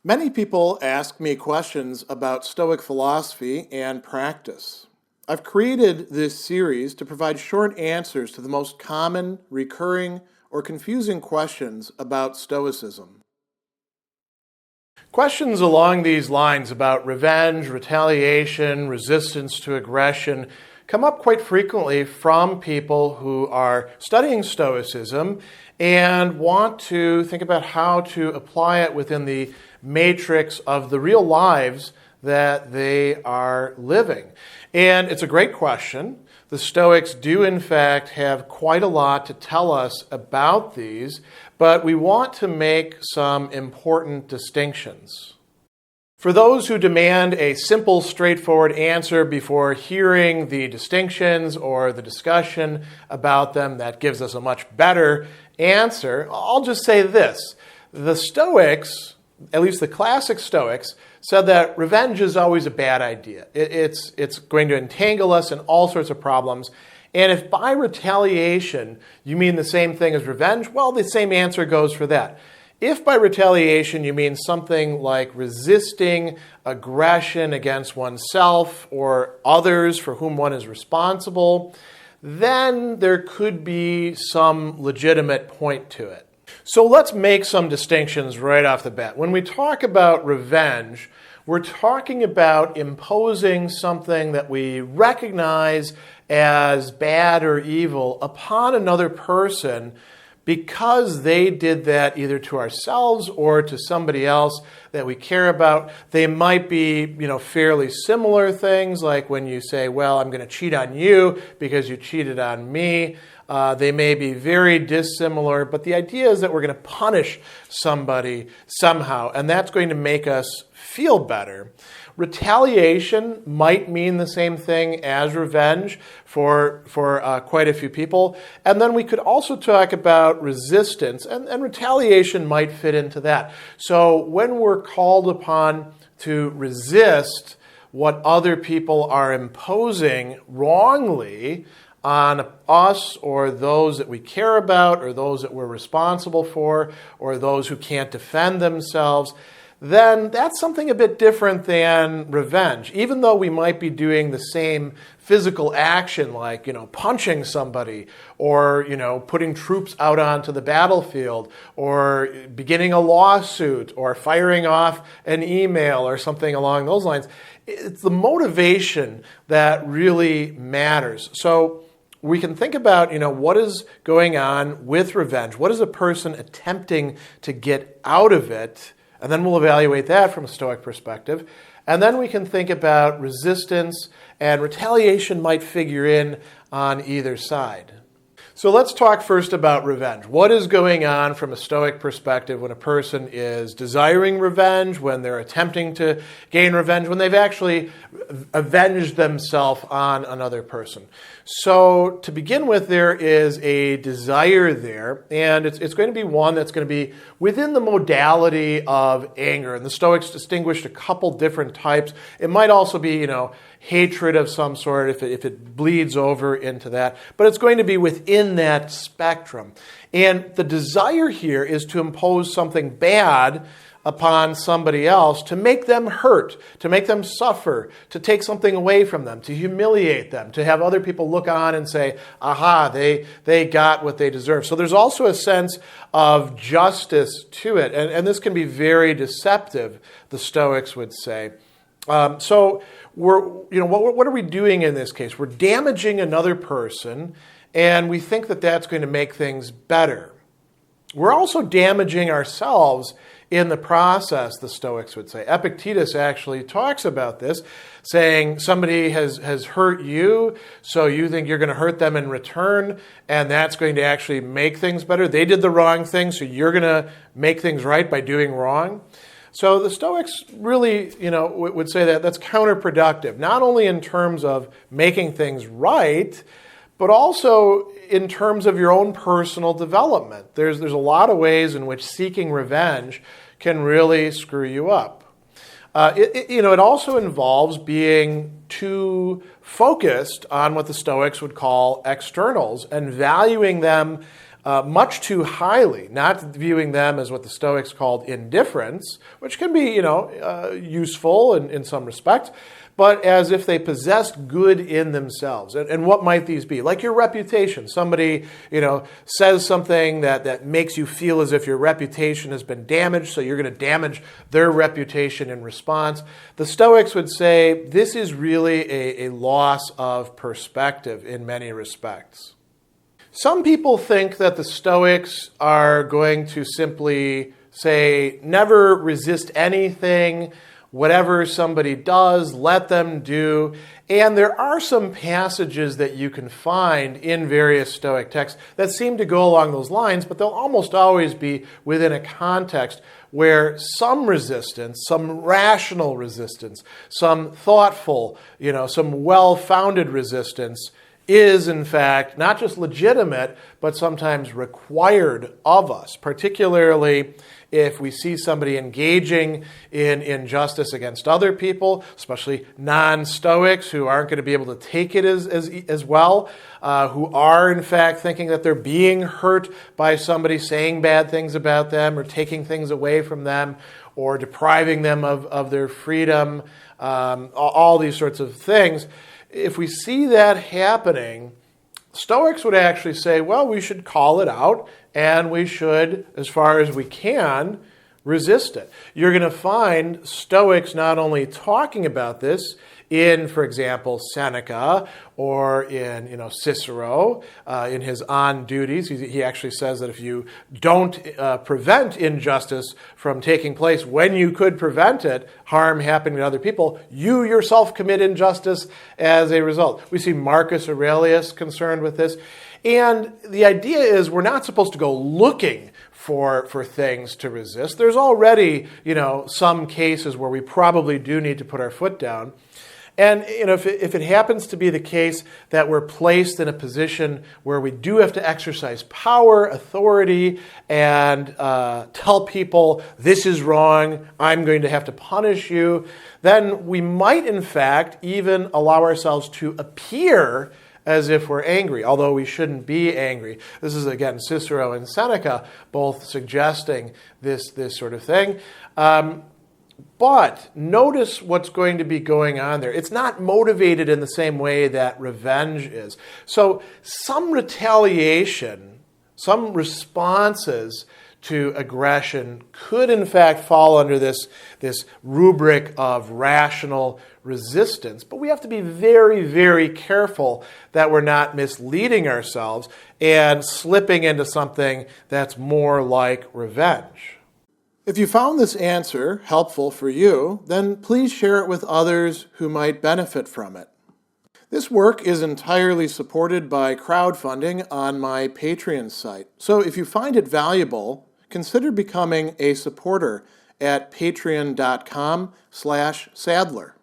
Many people ask me questions about Stoic philosophy and practice. I've created this series to provide short answers to the most common, recurring, or confusing questions about Stoicism. Questions along these lines about revenge, retaliation, resistance to aggression come up quite frequently from people who are studying Stoicism and want to think about how to apply it within the matrix of the real lives that they are living. And it's a great question. The Stoics do, in fact, have quite a lot to tell us about these, but we want to make some important distinctions. For those who demand a simple, straightforward answer before hearing the distinctions or the discussion about them that gives us a much better answer, I'll just say this. The Stoics, at least the classic Stoics, said that revenge is always a bad idea. It's going to entangle us in all sorts of problems. And if by retaliation you mean the same thing as revenge, well, the same answer goes for that. If by retaliation you mean something like resisting aggression against oneself or others for whom one is responsible, then there could be some legitimate point to it. So let's make some distinctions right off the bat. When we talk about revenge, we're talking about imposing something that we recognize as bad or evil upon another person because they did that either to ourselves or to somebody else that we care about. They might be, fairly similar things, like when you say, well, I'm going to cheat on you because you cheated on me. They may be very dissimilar, but the idea is that we're going to punish somebody somehow, and that's going to make us feel better. Retaliation might mean the same thing as revenge for quite a few people. And then we could also talk about resistance, and retaliation might fit into that. So when we're called upon to resist what other people are imposing wrongly on us or those that we care about or those that we're responsible for or those who can't defend themselves, then that's something a bit different than revenge. Even though we might be doing the same physical action like, punching somebody or, putting troops out onto the battlefield or beginning a lawsuit or firing off an email or something along those lines, it's the motivation that really matters. So we can think about, what is going on with revenge? What is a person attempting to get out of it? And then we'll evaluate that from a Stoic perspective. And then we can think about resistance, and retaliation might figure in on either side. So let's talk first about revenge. What is going on from a Stoic perspective when a person is desiring revenge, when they're attempting to gain revenge, when they've actually avenged themselves on another person? So to begin with, there is a desire there, and it's going to be one that's going to be within the modality of anger. And the Stoics distinguished a couple different types. It might also be, hatred of some sort if it bleeds over into that. But it's going to be within that spectrum. And the desire here is to impose something bad upon somebody else, to make them hurt, to make them suffer, to take something away from them, to humiliate them, to have other people look on and say, aha, they got what they deserve. So there's also a sense of justice to it. And this can be very deceptive, the Stoics would say. So what are we doing in this case? We're damaging another person, and we think that that's going to make things better. We're also damaging ourselves in the process, the Stoics would say. Epictetus actually talks about this, saying somebody has hurt you, so you think you're going to hurt them in return, and that's going to actually make things better. They did the wrong thing, so you're going to make things right by doing wrong. So the Stoics really, would say that that's counterproductive, not only in terms of making things right, but also in terms of your own personal development. There's a lot of ways in which seeking revenge can really screw you up. It also involves being too focused on what the Stoics would call externals and valuing them much too highly, not viewing them as what the Stoics called indifference, which can be, useful in some respect, but as if they possessed good in themselves. And what might these be? Like your reputation. Somebody, says something that makes you feel as if your reputation has been damaged, so you're going to damage their reputation in response. The Stoics would say this is really a loss of perspective in many respects. Some people think that the Stoics are going to simply say, never resist anything, whatever somebody does, let them do. And there are some passages that you can find in various Stoic texts that seem to go along those lines, but they'll almost always be within a context where some resistance, some rational resistance, some thoughtful, some well-founded resistance is, in fact, not just legitimate, but sometimes required of us, particularly if we see somebody engaging in injustice against other people, especially non-Stoics who aren't going to be able to take it as well, who are, in fact, thinking that they're being hurt by somebody saying bad things about them or taking things away from them or depriving them of their freedom, all these sorts of things. If we see that happening, Stoics would actually say, well, we should call it out and we should, as far as we can, resist it. You're going to find Stoics not only talking about this in, for example, Seneca or in Cicero, in his On Duties. He actually says that if you don't prevent injustice from taking place when you could prevent it, harm happening to other people, you yourself commit injustice as a result. We see Marcus Aurelius concerned with this. And the idea is we're not supposed to go looking for things to resist. There's already, some cases where we probably do need to put our foot down. And if it happens to be the case that we're placed in a position where we do have to exercise power, authority, and tell people, this is wrong, I'm going to have to punish you, then we might, in fact, even allow ourselves to appear as if we're angry, although we shouldn't be angry. This is, again, Cicero and Seneca both suggesting this sort of thing. But notice what's going to be going on there. It's not motivated in the same way that revenge is. So some retaliation, some responses to aggression could in fact fall under this rubric of rational resistance. But we have to be very, very careful that we're not misleading ourselves and slipping into something that's more like revenge. If you found this answer helpful for you, then please share it with others who might benefit from it. This work is entirely supported by crowdfunding on my Patreon site. So if you find it valuable, consider becoming a supporter at patreon.com/Sadler.